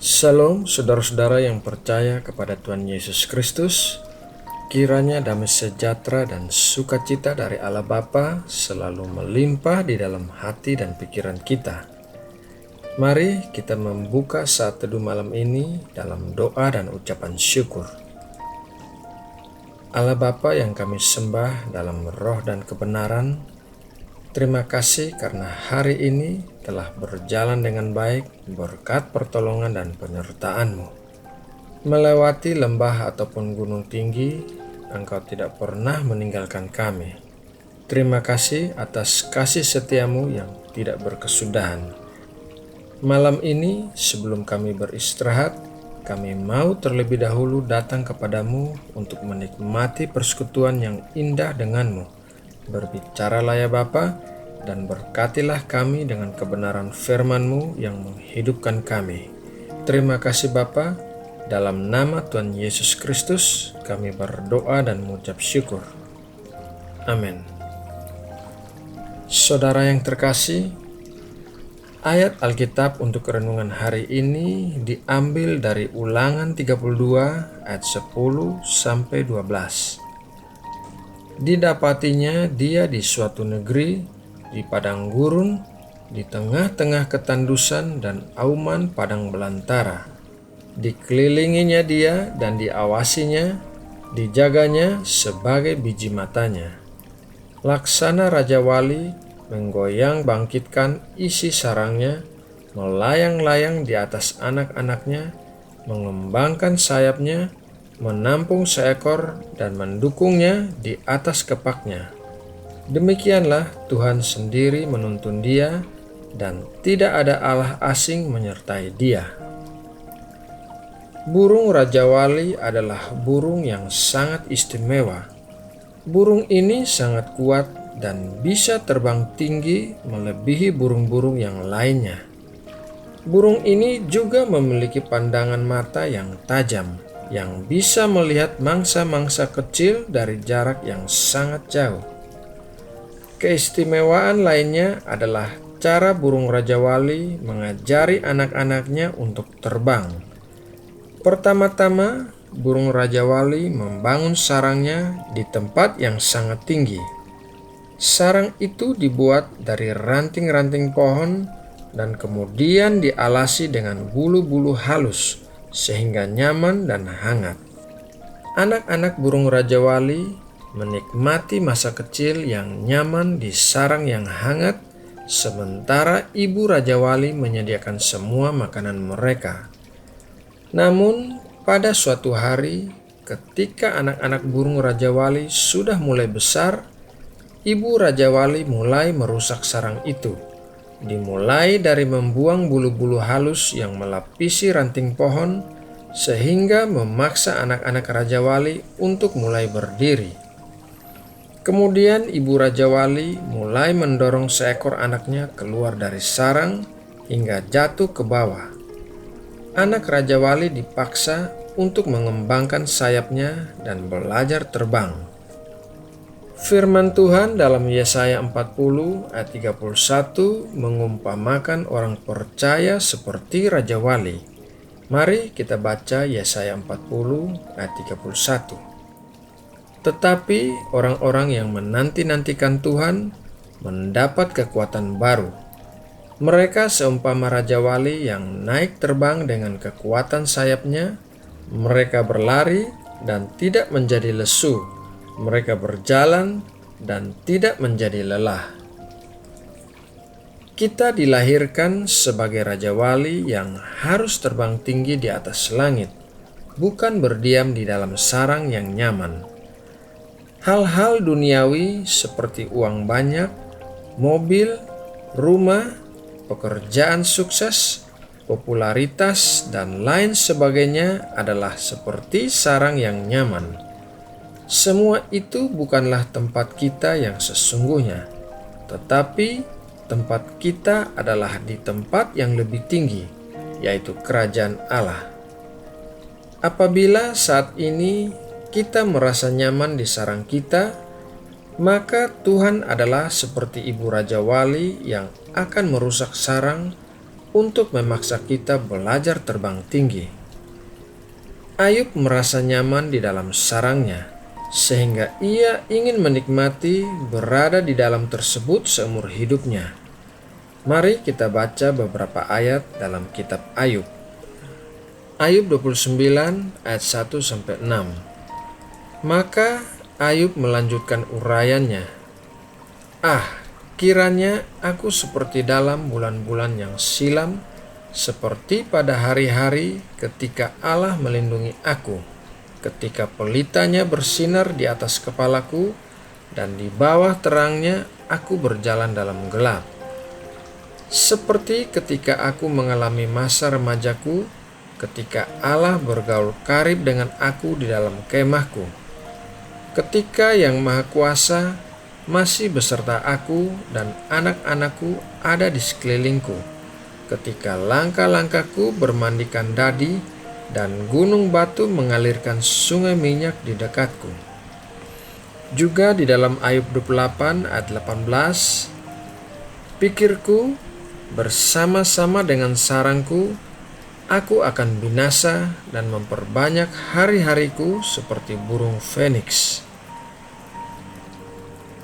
Shalom saudara-saudara yang percaya kepada Tuhan Yesus Kristus. Kiranya damai sejahtera dan sukacita dari Allah Bapa selalu melimpah di dalam hati dan pikiran kita. Mari kita membuka saat teduh malam ini dalam doa dan ucapan syukur. Allah Bapa yang kami sembah dalam roh dan kebenaran, terima kasih karena hari ini telah berjalan dengan baik berkat pertolongan dan penyertaan-Mu. Melewati lembah ataupun gunung tinggi, Engkau tidak pernah meninggalkan kami. Terima kasih atas kasih setia-Mu yang tidak berkesudahan. Malam ini sebelum kami beristirahat, kami mau terlebih dahulu datang kepadamu untuk menikmati persekutuan yang indah denganmu. Berbicaralah ya Bapa, dan berkatilah kami dengan kebenaran firman-Mu yang menghidupkan kami. Terima kasih Bapa, dalam nama Tuhan Yesus Kristus kami berdoa dan mengucap syukur. Amin. Saudara yang terkasih, ayat Alkitab untuk renungan hari ini diambil dari Ulangan 32 ayat 10 sampai 12. Didapatinya dia di suatu negeri, di padang gurun, di tengah-tengah ketandusan dan auman padang belantara. Dikelilinginya dia dan diawasinya, dijaganya sebagai biji matanya. Laksana Raja Wali menggoyang bangkitkan isi sarangnya, melayang-layang di atas anak-anaknya, mengembangkan sayapnya, menampung seekor dan mendukungnya di atas kepaknya. Demikianlah Tuhan sendiri menuntun dia, dan tidak ada Allah asing menyertai dia. Burung Raja Wali adalah burung yang sangat istimewa. Burung ini sangat kuat dan bisa terbang tinggi melebihi burung-burung yang lainnya. Burung ini juga memiliki pandangan mata yang tajam, yang bisa melihat mangsa-mangsa kecil dari jarak yang sangat jauh. Keistimewaan lainnya adalah cara burung Raja Wali mengajari anak-anaknya untuk terbang. Pertama-tama, burung Raja Wali membangun sarangnya di tempat yang sangat tinggi. Sarang itu dibuat dari ranting-ranting pohon dan kemudian dialasi dengan bulu-bulu halus sehingga nyaman dan hangat. Anak-anak burung Raja Wali menikmati masa kecil yang nyaman di sarang yang hangat, sementara ibu Raja Wali menyediakan semua makanan mereka. Namun, pada suatu hari, ketika anak-anak burung Raja Wali sudah mulai besar, ibu Raja Wali mulai merusak sarang itu. Dimulai dari membuang bulu-bulu halus yang melapisi ranting pohon, sehingga memaksa anak-anak Raja Wali untuk mulai berdiri. Kemudian ibu Raja Wali mulai mendorong seekor anaknya keluar dari sarang hingga jatuh ke bawah. Anak Raja Wali dipaksa untuk mengembangkan sayapnya dan belajar terbang. Firman Tuhan dalam Yesaya 40 ayat 31 mengumpamakan orang percaya seperti Raja Wali. Mari kita baca Yesaya 40 ayat 31. Tetapi orang-orang yang menanti-nantikan Tuhan mendapat kekuatan baru. Mereka seumpama Raja Wali yang naik terbang dengan kekuatan sayapnya. Mereka berlari dan tidak menjadi lesu. Mereka berjalan dan tidak menjadi lelah. Kita dilahirkan sebagai Raja Wali yang harus terbang tinggi di atas langit, bukan berdiam di dalam sarang yang nyaman. Hal-hal duniawi seperti uang banyak, mobil, rumah, pekerjaan sukses, popularitas, dan lain sebagainya adalah seperti sarang yang nyaman. Semua itu bukanlah tempat kita yang sesungguhnya, tetapi tempat kita adalah di tempat yang lebih tinggi, yaitu kerajaan Allah. Apabila saat ini kita merasa nyaman di sarang kita, maka Tuhan adalah seperti ibu Raja Wali yang akan merusak sarang untuk memaksa kita belajar terbang tinggi. Ayub merasa nyaman di dalam sarangnya, sehingga ia ingin menikmati berada di dalam tersebut seumur hidupnya. Mari kita baca beberapa ayat dalam kitab Ayub. Ayub 29 ayat 1-6. Maka Ayub melanjutkan uraiannya. Kiranya aku seperti dalam bulan-bulan yang silam, seperti pada hari-hari ketika Allah melindungi aku, ketika pelitanya bersinar di atas kepalaku, dan di bawah terangnya aku berjalan dalam gelap. Seperti ketika aku mengalami masa remajaku, ketika Allah bergaul karib dengan aku di dalam kemahku, ketika Yang Maha Kuasa masih beserta aku dan anak-anakku ada di sekelilingku, ketika langkah-langkahku bermandikan dadi dan gunung batu mengalirkan sungai minyak di dekatku. Juga di dalam Ayub 28 ayat 18, pikirku bersama-sama dengan sarangku, aku akan binasa dan memperbanyak hari-hariku seperti burung feniks.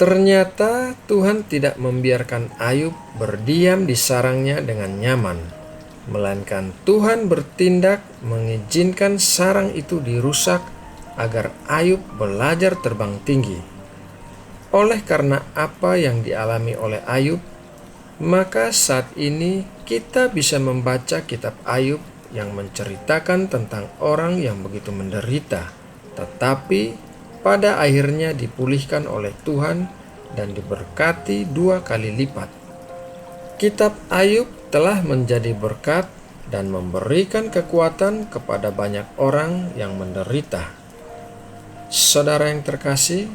Ternyata Tuhan tidak membiarkan Ayub berdiam di sarangnya dengan nyaman, melainkan Tuhan bertindak mengizinkan sarang itu dirusak agar Ayub belajar terbang tinggi. Oleh karena apa yang dialami oleh Ayub, maka saat ini kita bisa membaca kitab Ayub yang menceritakan tentang orang yang begitu menderita, tetapi pada akhirnya dipulihkan oleh Tuhan dan diberkati 2 kali lipat. Kitab Ayub telah menjadi berkat dan memberikan kekuatan kepada banyak orang yang menderita. Saudara yang terkasih,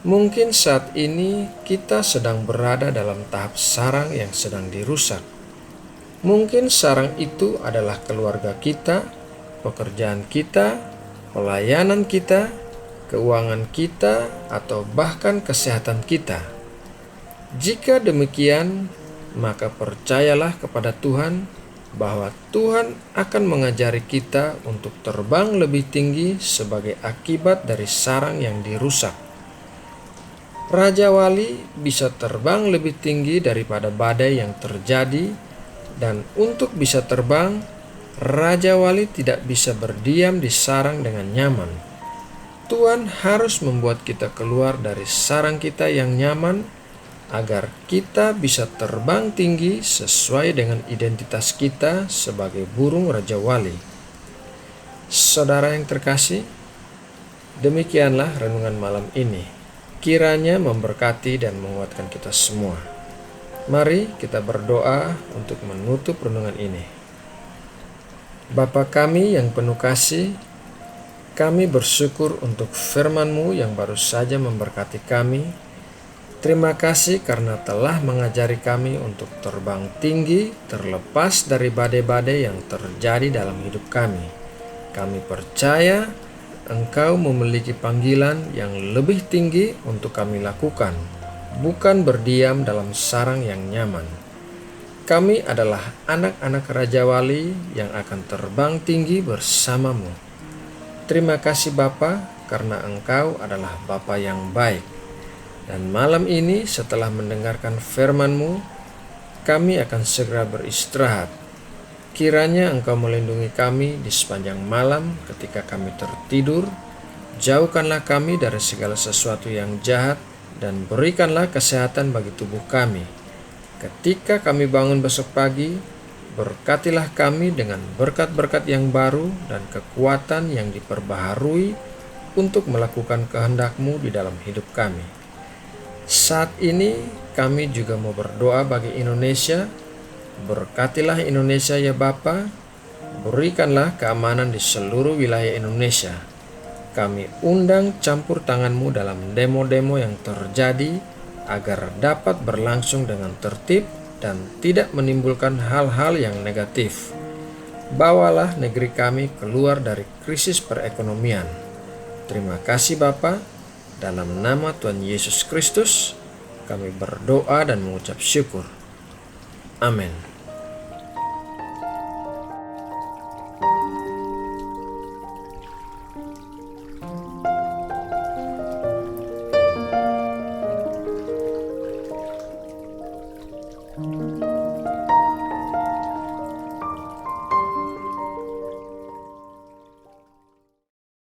mungkin saat ini kita sedang berada dalam tahap sarang yang sedang dirusak. Mungkin sarang itu adalah keluarga kita, pekerjaan kita, pelayanan kita, keuangan kita, atau bahkan kesehatan kita. Jika demikian, maka percayalah kepada Tuhan bahwa Tuhan akan mengajari kita untuk terbang lebih tinggi sebagai akibat dari sarang yang dirusak. Raja Wali bisa terbang lebih tinggi daripada badai yang terjadi, dan untuk bisa terbang, Raja Wali tidak bisa berdiam di sarang dengan nyaman. Tuhan harus membuat kita keluar dari sarang kita yang nyaman agar kita bisa terbang tinggi sesuai dengan identitas kita sebagai burung Raja Wali. Saudara yang terkasih, demikianlah renungan malam ini. Kiranya memberkati dan menguatkan kita semua. Mari kita berdoa untuk menutup renungan ini. Bapa kami yang penuh kasih, kami bersyukur untuk firman-Mu yang baru saja memberkati kami. Terima kasih karena telah mengajari kami untuk terbang tinggi terlepas dari badai-badai yang terjadi dalam hidup kami. Kami percaya Engkau memiliki panggilan yang lebih tinggi untuk kami lakukan, bukan berdiam dalam sarang yang nyaman. Kami adalah anak-anak Raja Wali yang akan terbang tinggi bersama-Mu. Terima kasih Bapa, karena Engkau adalah Bapa yang baik. Dan malam ini setelah mendengarkan firman-Mu, kami akan segera beristirahat. Kiranya Engkau melindungi kami di sepanjang malam ketika kami tertidur. Jauhkanlah kami dari segala sesuatu yang jahat dan berikanlah kesehatan bagi tubuh kami. Ketika kami bangun besok pagi, berkatilah kami dengan berkat-berkat yang baru dan kekuatan yang diperbaharui untuk melakukan kehendak-Mu di dalam hidup kami. Saat ini kami juga mau berdoa bagi Indonesia. Berkatilah Indonesia ya Bapa, berikanlah keamanan di seluruh wilayah Indonesia. Kami undang campur tangan-Mu dalam demo-demo yang terjadi agar dapat berlangsung dengan tertib dan tidak menimbulkan hal-hal yang negatif. Bawalah negeri kami keluar dari krisis perekonomian. Terima kasih Bapa, dalam nama Tuhan Yesus Kristus kami berdoa dan mengucap syukur. Amin.